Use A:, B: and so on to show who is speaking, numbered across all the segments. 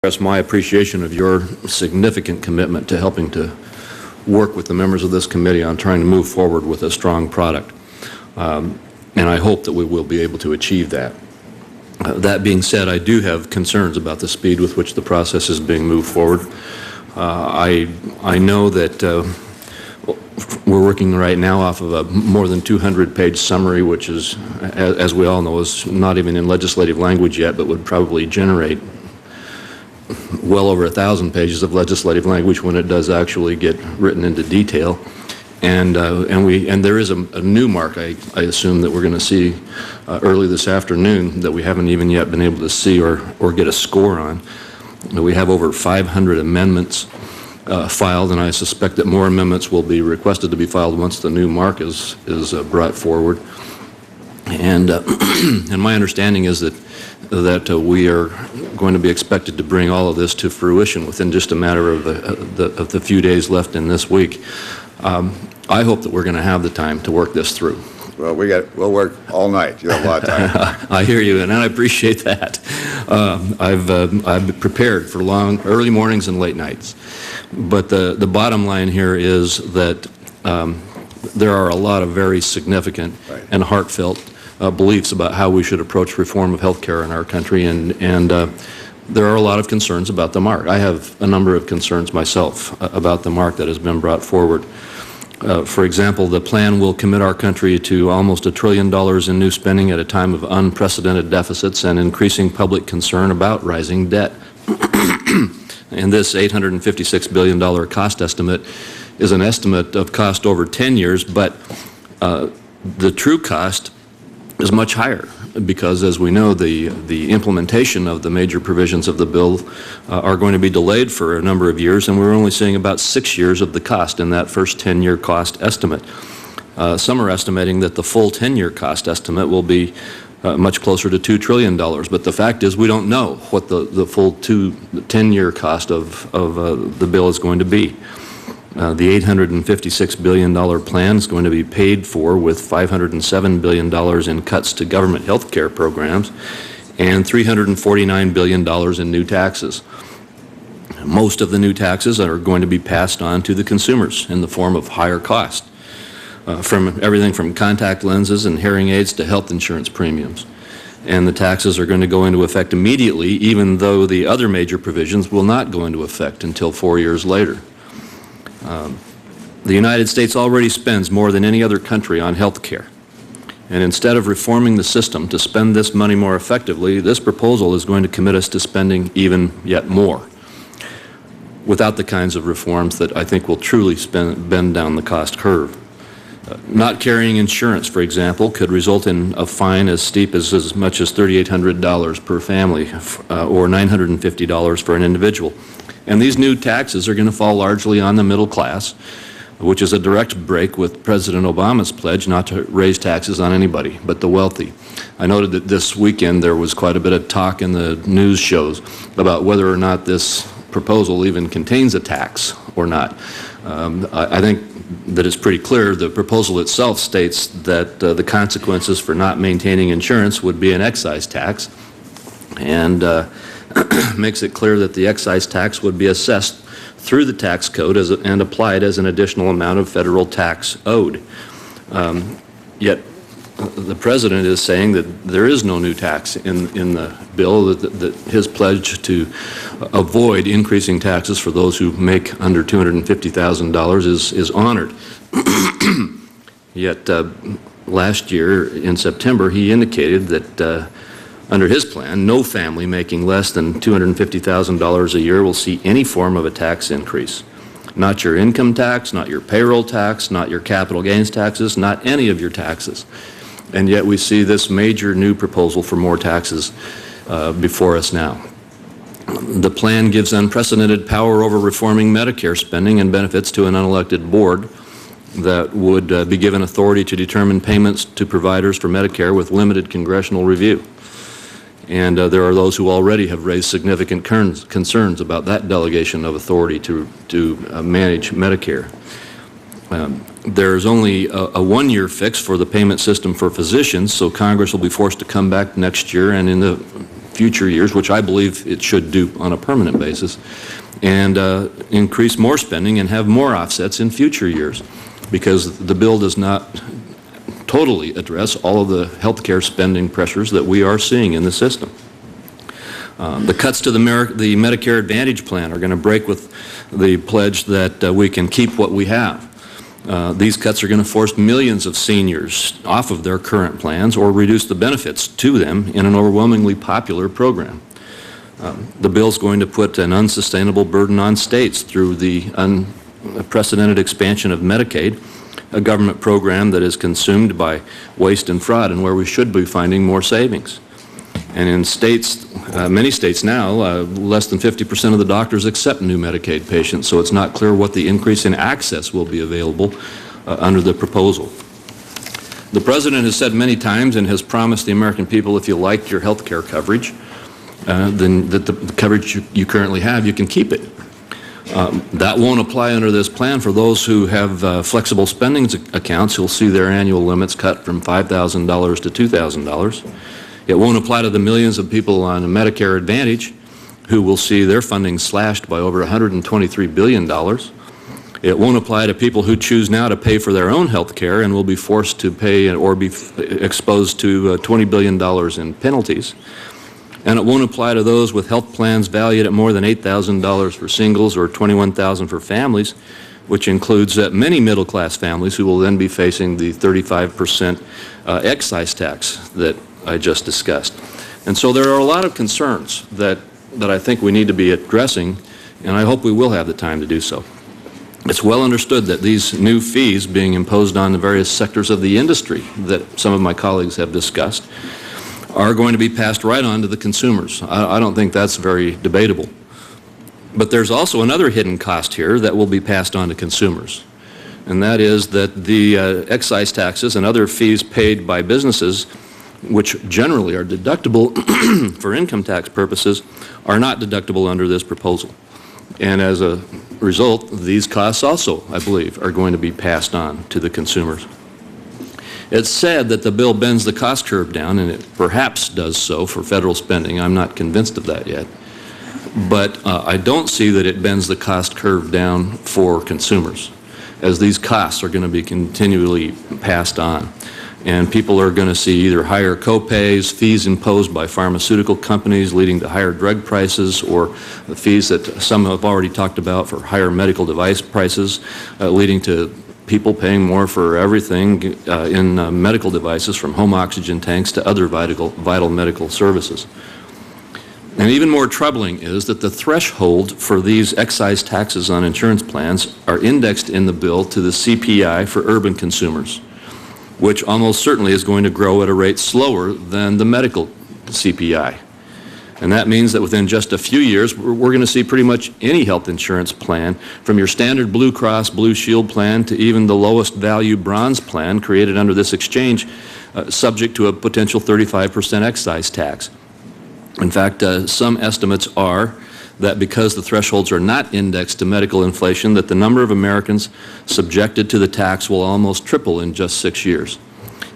A: express my appreciation of your significant commitment to helping to work with the members of this committee on trying to move forward with a strong product. And I hope that we will be able to achieve that. That being said, I do have concerns about the speed with which the process is being moved forward. I know that we're working right now off of a more than 200-page summary, which is, as we all know, is not even in legislative language yet, but would probably generate well over 1,000 pages of legislative language when it does actually get written into detail. And there is a new mark, I assume, that we're going to see early this afternoon that we haven't even yet been able to see or get a score on. We have over 500 amendments filed, and I suspect that more amendments will be requested to be filed once the new mark is brought forward. And and my understanding is that we are going to be expected to bring all of this to fruition within just a matter of the few days left in this week. I hope that we're going to have the time to work this through.
B: Well, we'll work all night. You have a lot of time.
A: I hear you, and I appreciate that. I've prepared for long, early mornings and late nights. But the bottom line here is that there are a lot of very significant and heartfelt beliefs about how we should approach reform of health care in our country, and there are a lot of concerns about the mark. I have a number of concerns myself about the mark that has been brought forward. For example, the plan will commit our country to almost $1 trillion in new spending at a time of unprecedented deficits and increasing public concern about rising debt. And this $856 billion cost estimate is an estimate of cost over 10 years, but the true cost is much higher because, as we know, the implementation of the major provisions of the bill are going to be delayed for a number of years, and we're only seeing about 6 years of the cost in that first 10-year cost estimate. Some are estimating that the full 10-year cost estimate will be much closer to $2 trillion, but the fact is we don't know what the full 10-year cost of the bill is going to be. The $856 billion plan is going to be paid for with $507 billion in cuts to government health care programs and $349 billion in new taxes. Most of the new taxes are going to be passed on to the consumers in the form of higher cost, from everything from contact lenses and hearing aids to health insurance premiums. And the taxes are going to go into effect immediately, even though the other major provisions will not go into effect until 4 years later. The United States already spends more than any other country on health care. And instead of reforming the system to spend this money more effectively, this proposal is going to commit us to spending even yet more without the kinds of reforms that I think will truly bend down the cost curve. Not carrying insurance, for example, could result in a fine as steep as much as $3,800 per family or $950 for an individual. And these new taxes are going to fall largely on the middle class, which is a direct break with President Obama's pledge not to raise taxes on anybody but the wealthy. I noted that this weekend there was quite a bit of talk in the news shows about whether or not this proposal even contains a tax or not. I think that it's pretty clear. The proposal itself states that the consequences for not maintaining insurance would be an excise tax, and makes it clear that the excise tax would be assessed through the tax code and applied as an additional amount of federal tax owed. Yet the President is saying that there is no new tax in the bill, that his pledge to avoid increasing taxes for those who make under $250,000 is honored. Yet last year in September he indicated that under his plan, no family making less than $250,000 a year will see any form of a tax increase. Not your income tax, not your payroll tax, not your capital gains taxes, not any of your taxes. And yet we see this major new proposal for more taxes before us now. The plan gives unprecedented power over reforming Medicare spending and benefits to an unelected board that would be given authority to determine payments to providers for Medicare with limited congressional review. And there are those who already have raised significant concerns about that delegation of authority to manage Medicare. There's only a one-year fix for the payment system for physicians, so Congress will be forced to come back next year and in the future years, which I believe it should do on a permanent basis, and increase more spending and have more offsets in future years, because the bill does not totally address all of the health care spending pressures that we are seeing in the system. The cuts to the Medicare Advantage plan are going to break with the pledge that we can keep what we have. These cuts are going to force millions of seniors off of their current plans or reduce the benefits to them in an overwhelmingly popular program. The bill is going to put an unsustainable burden on states through the unprecedented expansion of Medicaid, a government program that is consumed by waste and fraud and where we should be finding more savings. And in states, many states now, less than 50% of the doctors accept new Medicaid patients, so it's not clear what the increase in access will be available under the proposal. The President has said many times and has promised the American people, if you like your health care coverage, then that the coverage you currently have, you can keep it. That won't apply under this plan for those who have flexible spending accounts. You'll see their annual limits cut from $5,000 to $2,000. It won't apply to the millions of people on Medicare Advantage who will see their funding slashed by over $123 billion. It won't apply to people who choose now to pay for their own health care and will be forced to pay or be exposed to $20 billion in penalties. And it won't apply to those with health plans valued at more than $8,000 for singles or $21,000 for families, which includes many middle-class families who will then be facing the 35% excise tax that I just discussed. And so there are a lot of concerns that I think we need to be addressing, and I hope we will have the time to do so. It's well understood that these new fees being imposed on the various sectors of the industry that some of my colleagues have discussed are going to be passed right on to the consumers. I don't think that's very debatable. But there's also another hidden cost here that will be passed on to consumers, and that is that the excise taxes and other fees paid by businesses, which generally are deductible for income tax purposes, are not deductible under this proposal. And as a result, these costs also, I believe, are going to be passed on to the consumers. It's said that the bill bends the cost curve down, and it perhaps does so for federal spending. I'm not convinced of that yet. But I don't see that it bends the cost curve down for consumers, as these costs are going to be continually passed on. And people are going to see either higher co-pays, fees imposed by pharmaceutical companies leading to higher drug prices, or the fees that some have already talked about for higher medical device prices, leading to people paying more for everything in medical devices, from home oxygen tanks to other vital medical services. And even more troubling is that the threshold for these excise taxes on insurance plans are indexed in the bill to the CPI for urban consumers, which almost certainly is going to grow at a rate slower than the medical CPI. And that means that within just a few years, we're going to see pretty much any health insurance plan, from your standard Blue Cross Blue Shield plan to even the lowest value bronze plan created under this exchange, subject to a potential 35% excise tax. In fact, some estimates are that because the thresholds are not indexed to medical inflation, that the number of Americans subjected to the tax will almost triple in just 6 years.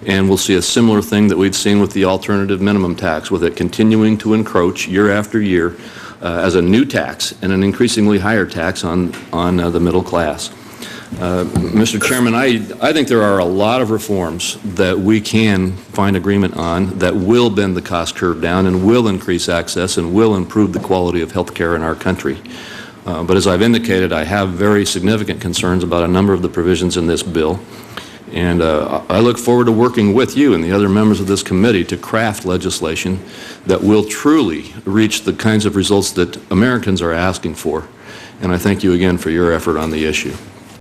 A: And we'll see a similar thing that we've seen with the alternative minimum tax, with it continuing to encroach year after year as a new tax and an increasingly higher tax on the middle class. Mr. Chairman, I think there are a lot of reforms that we can find agreement on that will bend the cost curve down and will increase access and will improve the quality of health care in our country. But as I've indicated, I have very significant concerns about a number of the provisions in this bill. And I look forward to working with you and the other members of this committee to craft legislation that will truly reach the kinds of results that Americans are asking for. And I thank you again for your effort on the issue.